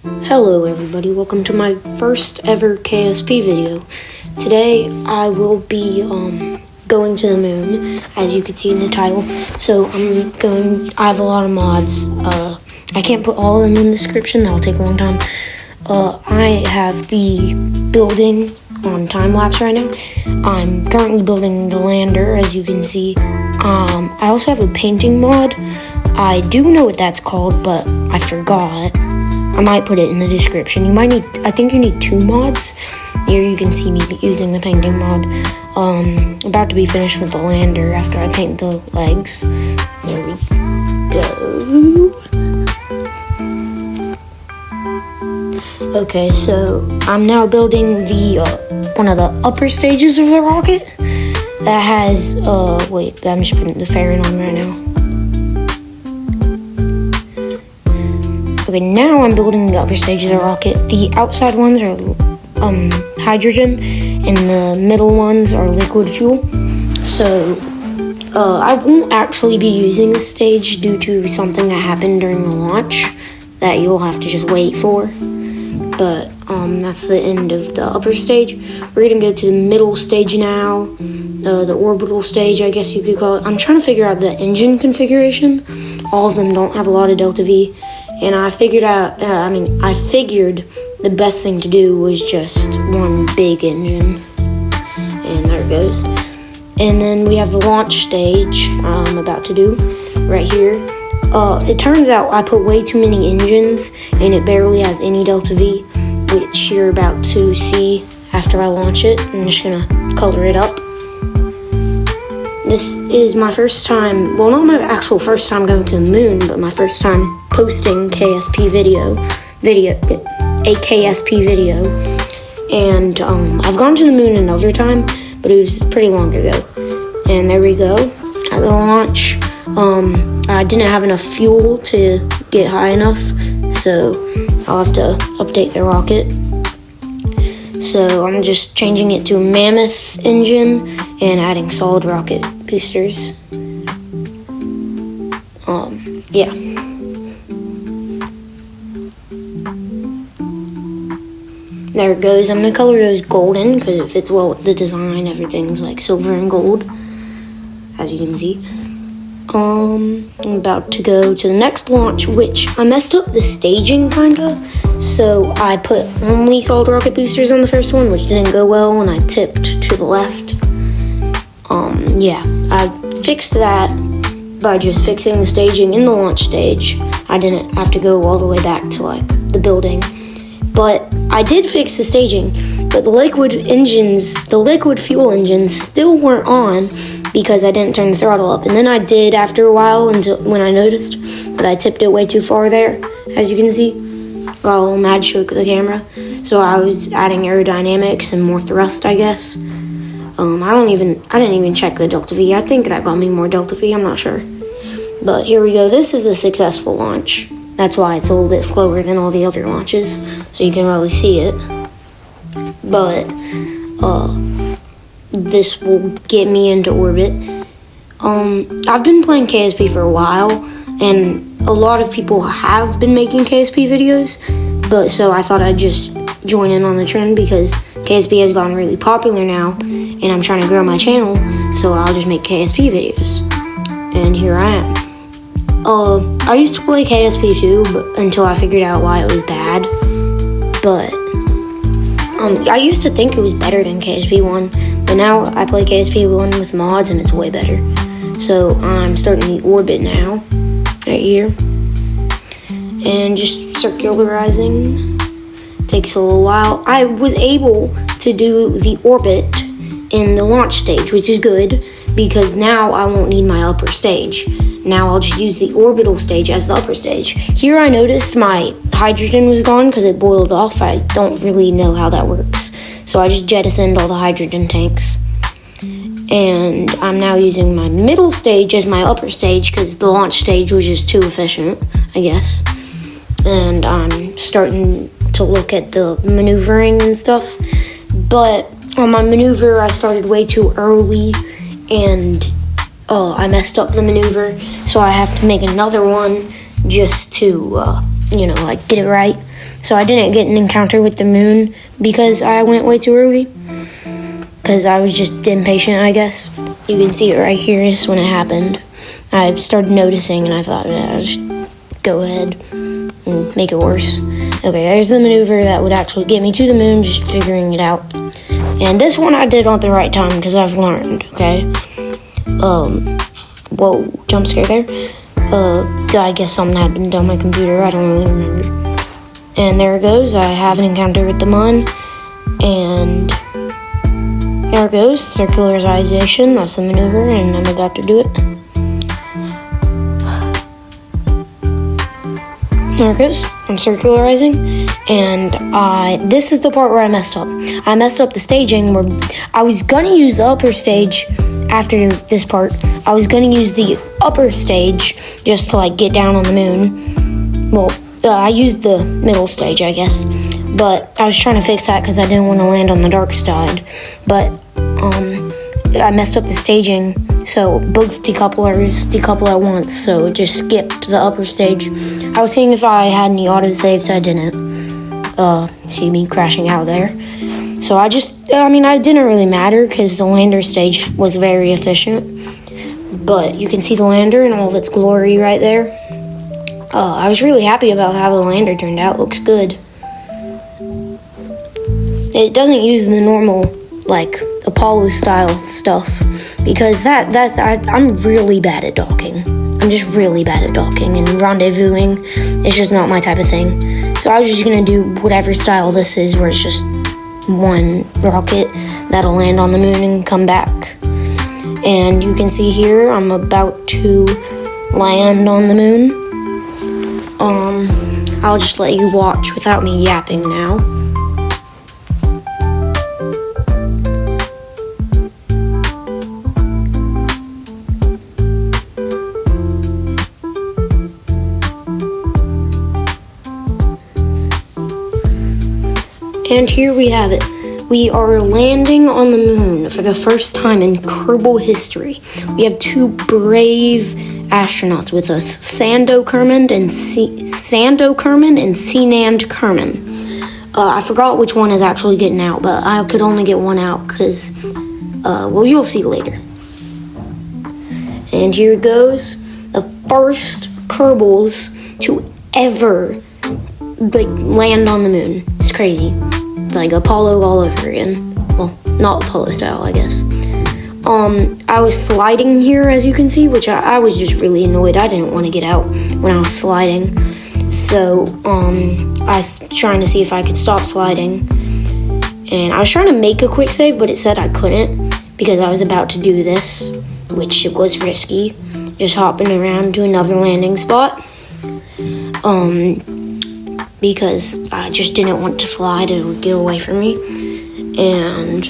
Hello everybody, welcome to my first ever KSP video. Today I will be going to the moon, as you can see in the title. So I have a lot of mods. I can't put all of them in the description, that'll take a long time. I have the building on time-lapse right now. I'm currently building the lander, as you can see. I also have a painting mod. I do know what that's called, but I forgot. I might put it in the description. I think you need 2 mods. Here you can see me using the painting mod. About to be finished with the lander after I paint the legs. There we go. Okay, so I'm now building the one of the upper stages of the rocket that has wait, I'm just putting the fairing on right now. Okay, now I'm building the upper stage of the rocket. The outside ones are hydrogen, and the middle ones are liquid fuel. So I won't actually be using this stage due to something that happened during the launch that you'll have to just wait for. But that's the end of the upper stage. We're gonna go to the middle stage now, the orbital stage, I guess you could call it. I'm trying to figure out the engine configuration. All of them don't have a lot of delta V. And I figured the best thing to do was just one big engine. And there it goes. And then we have the launch stage I'm about to do right here. It turns out I put way too many engines and it barely has any delta V, which you're about to see after I launch it. I'm just gonna color it up. This is my first time, well, not my actual first time going to the moon, but my first time posting a KSP video. And I've gone to the moon another time, but it was pretty long ago. And there we go, at the launch. I didn't have enough fuel to get high enough, so I'll have to update the rocket. So I'm just changing it to a Mammoth engine and adding solid rocket boosters. Yeah. There it goes. I'm gonna color those golden because it fits well with the design. Everything's like silver and gold, as you can see. I'm about to go to the next launch, which I messed up the staging kinda. So I put only solid rocket boosters on the first one, which didn't go well, and I tipped to the left. Yeah, I fixed that by just fixing the staging in the launch stage. I didn't have to go all the way back to like the building. But I did fix the staging, but the liquid fuel engines still weren't on because I didn't turn the throttle up. And then I did after a while when I noticed, but I tipped it way too far there, as you can see. Got a little mad shook of the camera. So I was adding aerodynamics and more thrust, I guess. I didn't even check the delta V. I think that got me more delta V, I'm not sure. But here we go, this is the successful launch. That's why it's a little bit slower than all the other launches, so you can really see it. But this will get me into orbit. I've been playing KSP for a while, and a lot of people have been making KSP videos, but so I thought I'd just join in on the trend because KSP has gotten really popular now, and I'm trying to grow my channel, so I'll just make KSP videos. And here I am. I used to play KSP too, but until I figured out why it was bad. But I used to think it was better than KSP 1, but now I play KSP 1 with mods and it's way better. So I'm starting the orbit now, right here, and just circularizing. Takes a little while. I was able to do the orbit in the launch stage, which is good because now I won't need my upper stage. Now I'll just use the orbital stage as the upper stage. Here I noticed my hydrogen was gone because it boiled off. I don't really know how that works. So I just jettisoned all the hydrogen tanks. And I'm now using my middle stage as my upper stage because the launch stage was just too efficient, I guess. And I'm starting to look at the maneuvering and stuff. But on my maneuver, I started way too early and I messed up the maneuver, so I have to make another one just to, get it right. So I didn't get an encounter with the moon because I went way too early. Because I was just impatient, I guess. You can see it right here is when it happened. I started noticing and I thought, yeah, I'll just go ahead and make it worse. Okay, there's the maneuver that would actually get me to the moon, just figuring it out. And this one I did at the right time because I've learned, okay? Whoa, jump scare there. I guess something had been done on my computer, I don't really remember. And there it goes, I have an encounter with the mun. And there it goes, circularization, that's the maneuver, and I'm about to do it. There it goes, I'm circularizing, and this is the part where I messed up. I messed up the staging where I was gonna use the upper stage after this part. I was gonna use the upper stage just to like get down on the moon. Well, I used the middle stage, I guess, but I was trying to fix that because I didn't want to land on the dark side. But I messed up the staging, so both decouplers decouple at once, so just skipped the upper stage. I was seeing if I had any autosaves, I didn't. See me crashing out there. So I didn't really matter because the lander stage was very efficient. But you can see the lander in all of its glory right there. I was really happy about how the lander turned out. Looks good. It doesn't use the normal, like, Apollo style stuff because I'm really bad at docking. I'm just really bad at docking and rendezvousing. It's just not my type of thing. So I was just gonna do whatever style this is, where it's just one rocket that'll land on the moon and come back. And you can see here I'm about to land on the moon. I'll just let you watch without me yapping now. And here we have it. We are landing on the moon for the first time in Kerbal history. We have two brave astronauts with us, Sando Kerman and Senand Kerman. I forgot which one is actually getting out, but I could only get one out because, well, you'll see later. And here goes, the first Kerbals to ever land on the moon. It's crazy. It's like Apollo all over again. Well, not Apollo style, I guess. I was sliding here, as you can see, which I was just really annoyed. I didn't want to get out when I was sliding. So, I was trying to see if I could stop sliding. And I was trying to make a quick save, but it said I couldn't because I was about to do this, which was risky. Just hopping around to another landing spot. Because I just didn't want to slide, it would get away from me. And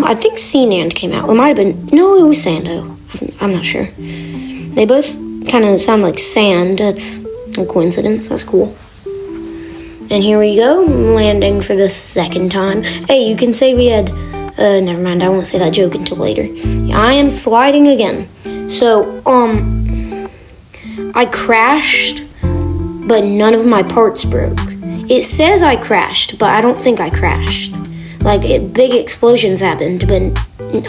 I think Senand came out. It might have been, no, it was Sando. I'm not sure. They both kind of sound like sand. That's a coincidence. That's cool. And here we go, landing for the second time. Hey, you can say we had, never mind, I won't say that joke until later. I am sliding again. So, I crashed, but none of my parts broke. It says I crashed, but I don't think I crashed. Like, big explosions happened, but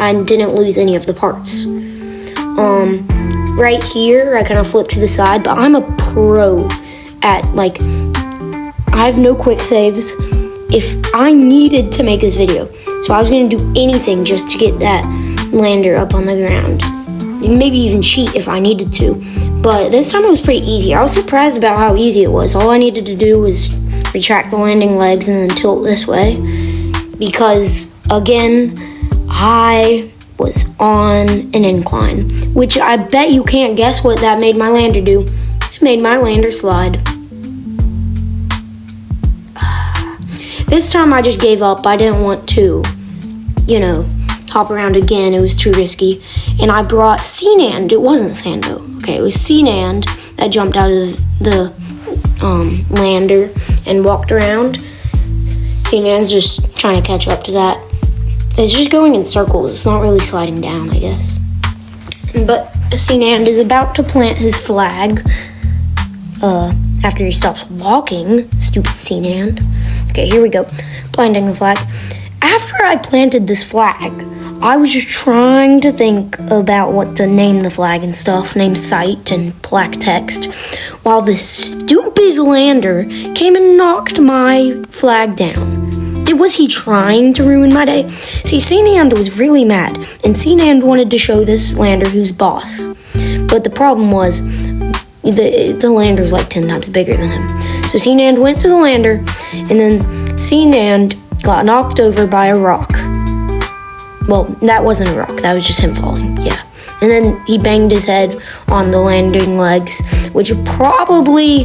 I didn't lose any of the parts. Right here, I kind of flipped to the side, but I'm a pro at, like, I have no quick saves if I needed to make this video. So I was going to do anything just to get that lander up on the ground. Maybe even cheat if I needed to. But this time it was pretty easy. I was surprised about how easy it was. All I needed to do was retract the landing legs and then tilt this way. Because, again, I was on an incline. Which I bet you can't guess what that made my lander do. It made my lander slide. This time I just gave up. I didn't want to, hop around again. It was too risky. And I brought Senand. It wasn't Sando. Okay, it was Senand that jumped out of the lander and walked around. Senand's just trying to catch up to that. It's just going in circles. It's not really sliding down, I guess. But Senand is about to plant his flag. after he stops walking. Stupid Cnand. Okay, here we go. Planting the flag. After I planted this flag, I was just trying to think about what to name the flag and stuff, name site and black text, while this stupid lander came and knocked my flag down. Was he trying to ruin my day? See, Cnand was really mad, and Cnand wanted to show this lander who's boss. But the problem was, the lander's like 10 times bigger than him. So Cnand went to the lander, and then Cnand got knocked over by a rock. Well, that wasn't a rock, that was just him falling, yeah. And then he banged his head on the landing legs, which probably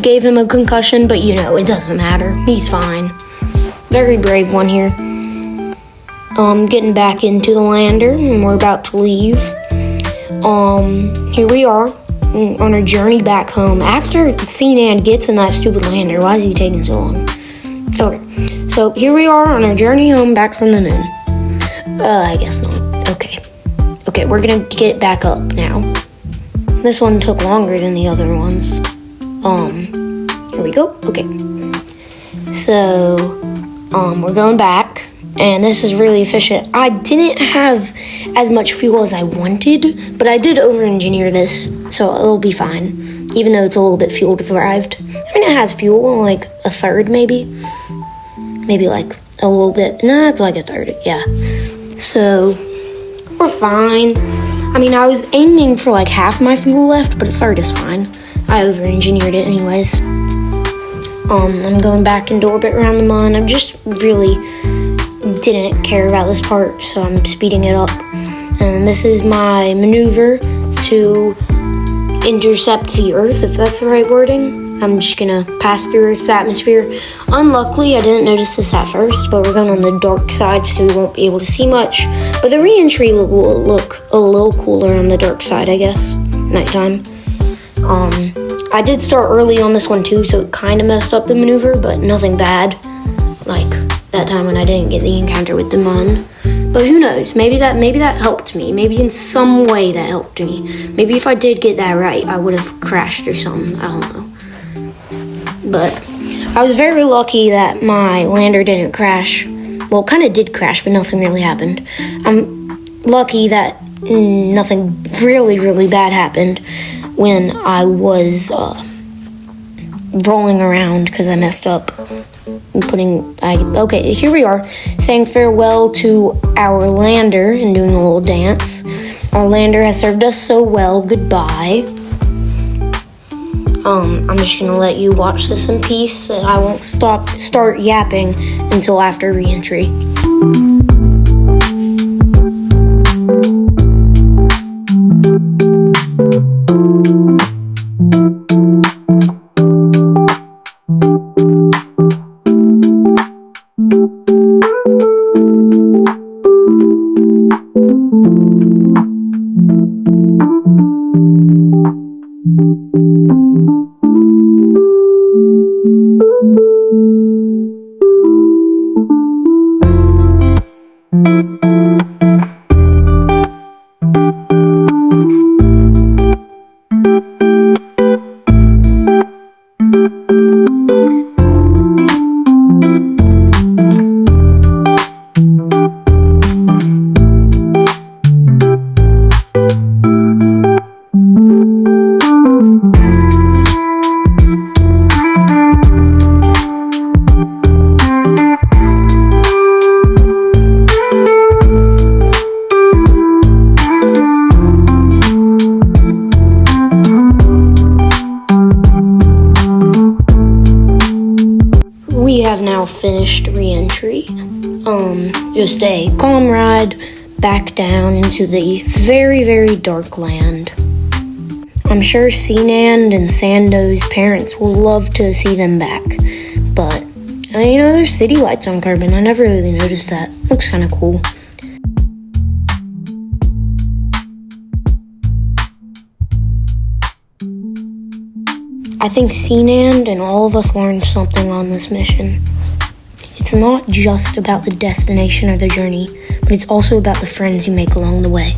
gave him a concussion, but it doesn't matter. He's fine. Very brave one here. Getting back into the lander, and we're about to leave. Here we are on our journey back home. After Cnand gets in that stupid lander, why is he taking so long? Okay, so here we are on our journey home back from the moon. I guess not. Okay, we're gonna get back up now. This one took longer than the other ones. Here we go. Okay. So, we're going back, and this is really efficient. I didn't have as much fuel as I wanted, but I did over-engineer this, so it'll be fine, even though it's a little bit fuel-deprived. I mean, it has fuel, like a third, maybe like a little bit. Nah, it's like a third, yeah. So, we're fine. I mean, I was aiming for like half my fuel left, but a third is fine. I over-engineered it anyways. I'm going back into orbit around the moon. I just really didn't care about this part, so I'm speeding it up. And this is my maneuver to intercept the Earth, if that's the right wording. I'm just gonna pass through Earth's atmosphere. Unluckily, I didn't notice this at first, but we're going on the dark side, so we won't be able to see much. But the re-entry will look a little cooler on the dark side, I guess. Nighttime. I did start early on this one too, so it kind of messed up the maneuver, but nothing bad. Like that time when I didn't get the encounter with the mun. But who knows? Maybe that helped me. Maybe in some way that helped me. Maybe if I did get that right, I would have crashed or something. I don't know. But I was very lucky that my lander didn't crash. Well, it kind of did crash, but nothing really happened. I'm lucky that nothing really, really bad happened when I was rolling around because I messed up. Okay, here we are, saying farewell to our lander and doing a little dance. Our lander has served us so well, goodbye. I'm just gonna let you watch this in peace. I won't start yapping until after re-entry. We have now finished re-entry. Just a calm ride back down into the very, very dark land. I'm sure Cnand and Sando's parents will love to see them back. But, there's city lights on Carbon. I never really noticed that. Looks kind of cool. I think Cnand and all of us learned something on this mission. It's not just about the destination or the journey, but it's also about the friends you make along the way.